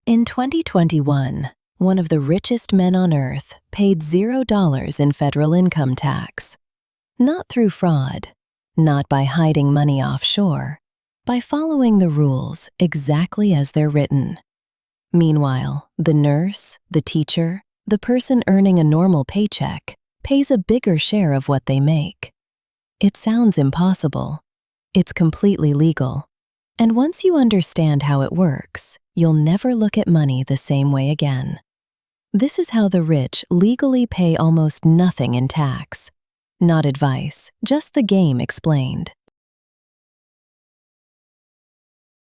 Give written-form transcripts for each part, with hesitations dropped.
In 2021, one of the richest men on earth paid $0 in federal income tax. Not through fraud, not by hiding money offshore, by following the rules exactly as they're written. Meanwhile, the nurse, the teacher, the person earning a normal paycheck pays a bigger share of what they make. It sounds impossible. It's completely legal. And once you understand how it works, you'll never look at money the same way again. This is how the rich legally pay almost nothing in tax. Not advice, just the game explained.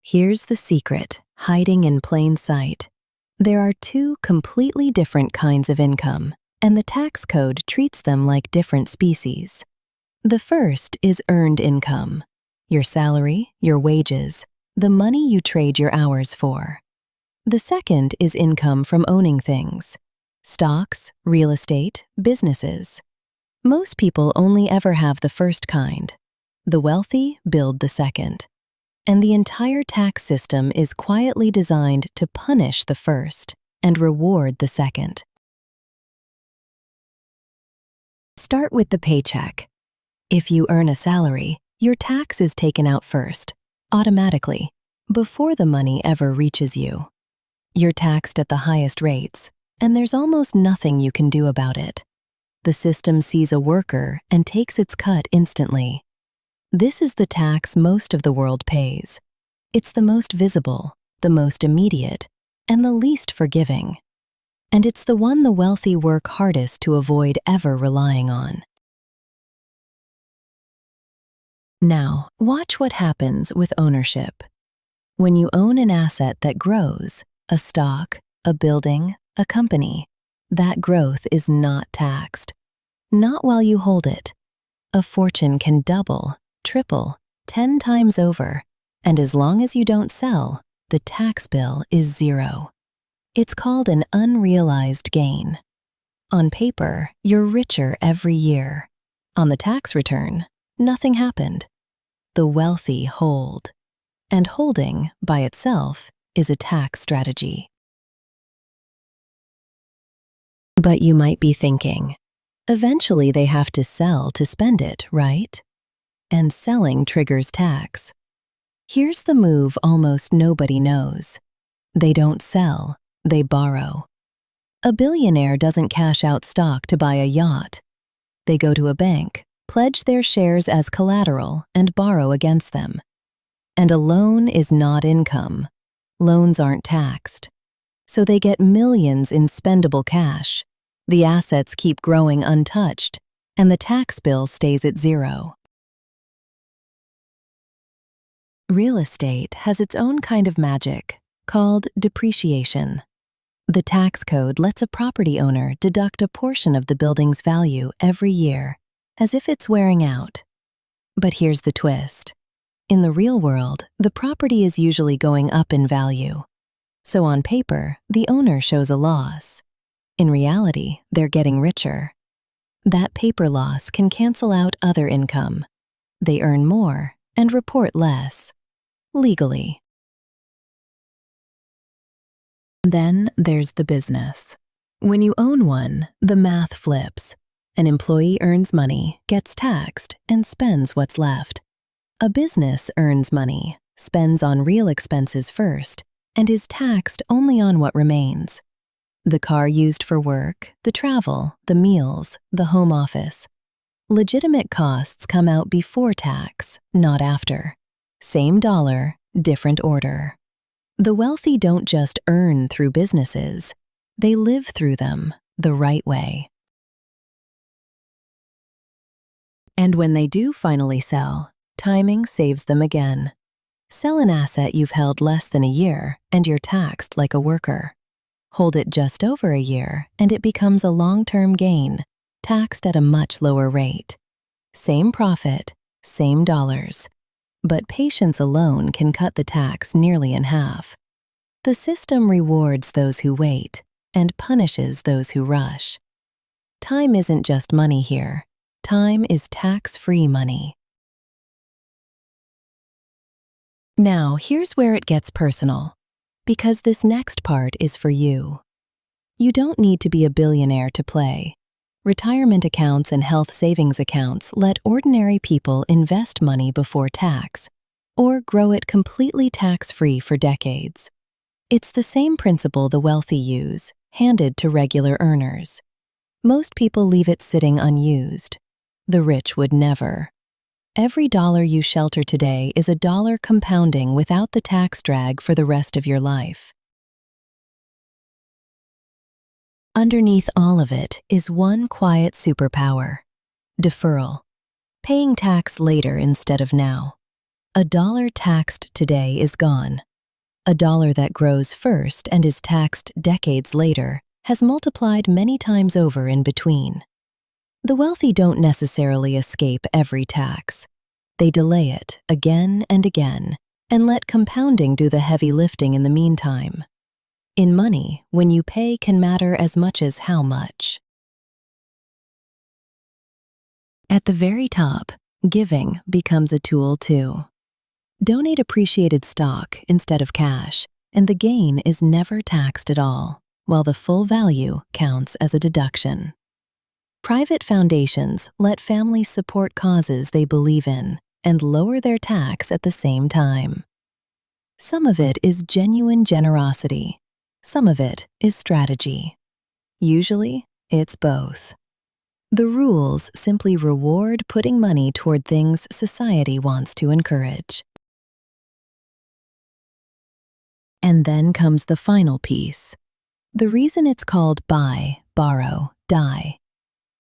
Here's the secret, hiding in plain sight. There are two completely different kinds of income, and the tax code treats them like different species. The first is earned income. Your salary, your wages, the money you trade your hours for. The second is income from owning things. Stocks, real estate, businesses. Most people only ever have the first kind. The wealthy build the second. And the entire tax system is quietly designed to punish the first and reward the second. Start with the paycheck. If you earn a salary, your tax is taken out first, automatically, before the money ever reaches you. You're taxed at the highest rates, and there's almost nothing you can do about it. The system sees a worker and takes its cut instantly. This is the tax most of the world pays. It's the most visible, the most immediate, and the least forgiving. And it's the one the wealthy work hardest to avoid ever relying on. Now, watch what happens with ownership. When you own an asset that grows, a stock, a building, a company, that growth is not taxed. Not while you hold it. A fortune can double, triple, 10 times over, and as long as you don't sell, the tax bill is zero. It's called an unrealized gain. On paper, you're richer every year. On the tax return, nothing happened. The wealthy hold. And holding, by itself, is a tax strategy. But you might be thinking, eventually they have to sell to spend it, right? And selling triggers tax. Here's the move almost nobody knows. They don't sell, they borrow. A billionaire doesn't cash out stock to buy a yacht. They go to a bank, pledge their shares as collateral, and borrow against them. And a loan is not income. Loans aren't taxed. So they get millions in spendable cash. The assets keep growing untouched, and the tax bill stays at zero. Real estate has its own kind of magic, called depreciation. The tax code lets a property owner deduct a portion of the building's value every year, as if it's wearing out. But here's the twist. In the real world, the property is usually going up in value. So on paper, the owner shows a loss. In reality, they're getting richer. That paper loss can cancel out other income. They earn more and report less. Legally. Then there's the business. When you own one, the math flips. An employee earns money, gets taxed, and spends what's left. A business earns money, spends on real expenses first, and is taxed only on what remains. The car used for work, the travel, the meals, the home office. Legitimate costs come out before tax, not after. Same dollar, different order. The wealthy don't just earn through businesses, they live through them the right way. And when they do finally sell, timing saves them again. Sell an asset you've held less than a year and you're taxed like a worker. Hold it just over a year and it becomes a long-term gain, taxed at a much lower rate. Same profit, same dollars. But patience alone can cut the tax nearly in half. The system rewards those who wait and punishes those who rush. Time isn't just money here. Time is tax-free money. Now, here's where it gets personal. because this next part is for you. You don't need to be a billionaire to play. Retirement accounts and health savings accounts let ordinary people invest money before tax, or grow it completely tax-free for decades. It's the same principle the wealthy use, handed to regular earners. Most people leave it sitting unused. The rich would never. Every dollar you shelter today is a dollar compounding without the tax drag for the rest of your life. Underneath all of it is one quiet superpower: deferral. Paying tax later instead of now. A dollar taxed today is gone. A dollar that grows first and is taxed decades later has multiplied many times over in between. The wealthy don't necessarily escape every tax. They delay it again and again and let compounding do the heavy lifting in the meantime. In money, when you pay can matter as much as how much. At the very top, giving becomes a tool too. Donate appreciated stock instead of cash, and the gain is never taxed at all, while the full value counts as a deduction. Private foundations let families support causes they believe in and lower their tax at the same time. Some of it is genuine generosity. Some of it is strategy. Usually, it's both. The rules simply reward putting money toward things society wants to encourage. And then comes the final piece. The reason it's called buy, borrow, die.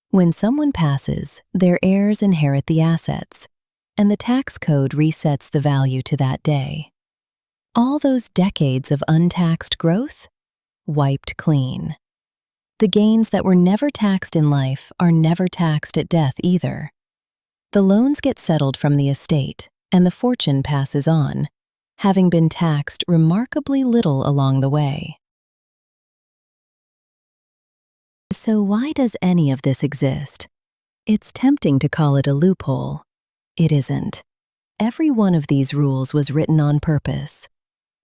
When someone passes, their heirs inherit the assets, and the tax code resets the value to that day. All those decades of untaxed growth? Wiped clean. The gains that were never taxed in life are never taxed at death either. The loans get settled from the estate, and the fortune passes on, having been taxed remarkably little along the way. So why does any of this exist? It's tempting to call it a loophole. It isn't. Every one of these rules was written on purpose.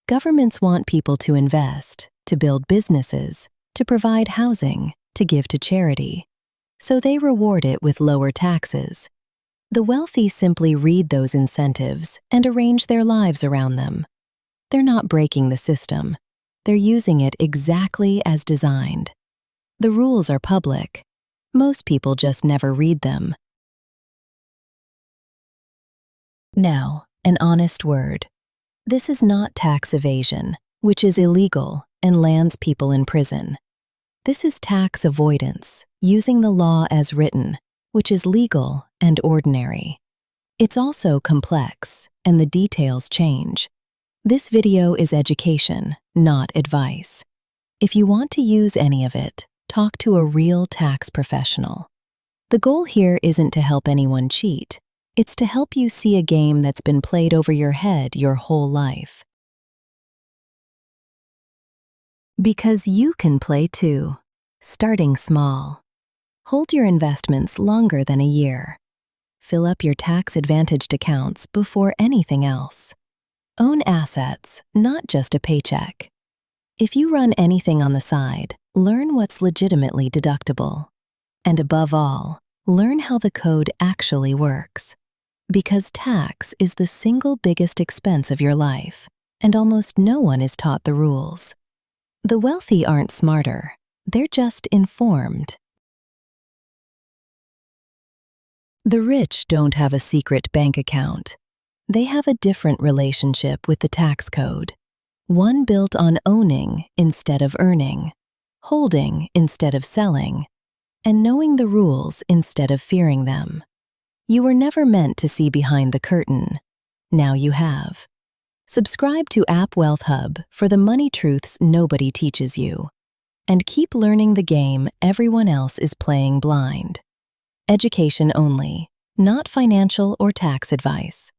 Governments want people to invest, to build businesses, to provide housing, to give to charity. So they reward it with lower taxes. The wealthy simply read those incentives and arrange their lives around them. They're not breaking the system. They're using it exactly as designed. The rules are public. Most people just never read them. Now, an honest word. This is not tax evasion, which is illegal and lands people in prison. This is tax avoidance, using the law as written, which is legal and ordinary. It's also complex, and the details change. This video is education, not advice. If you want to use any of it, talk to a real tax professional. The goal here isn't to help anyone cheat. It's to help you see a game that's been played over your head your whole life. Because you can play too, starting small. Hold your investments longer than a year. Fill up your tax-advantaged accounts before anything else. Own assets, not just a paycheck. If you run anything on the side, learn what's legitimately deductible. And above all, learn how the code actually works. Because tax is the single biggest expense of your life, and almost no one is taught the rules. The wealthy aren't smarter, they're just informed. The rich don't have a secret bank account. They have a different relationship with the tax code. One built on owning instead of earning, holding instead of selling, and knowing the rules instead of fearing them. You were never meant to see behind the curtain. Now you have. Subscribe to App Wealth Hub for the money truths nobody teaches you. And keep learning the game everyone else is playing blind. Education only, not financial or tax advice.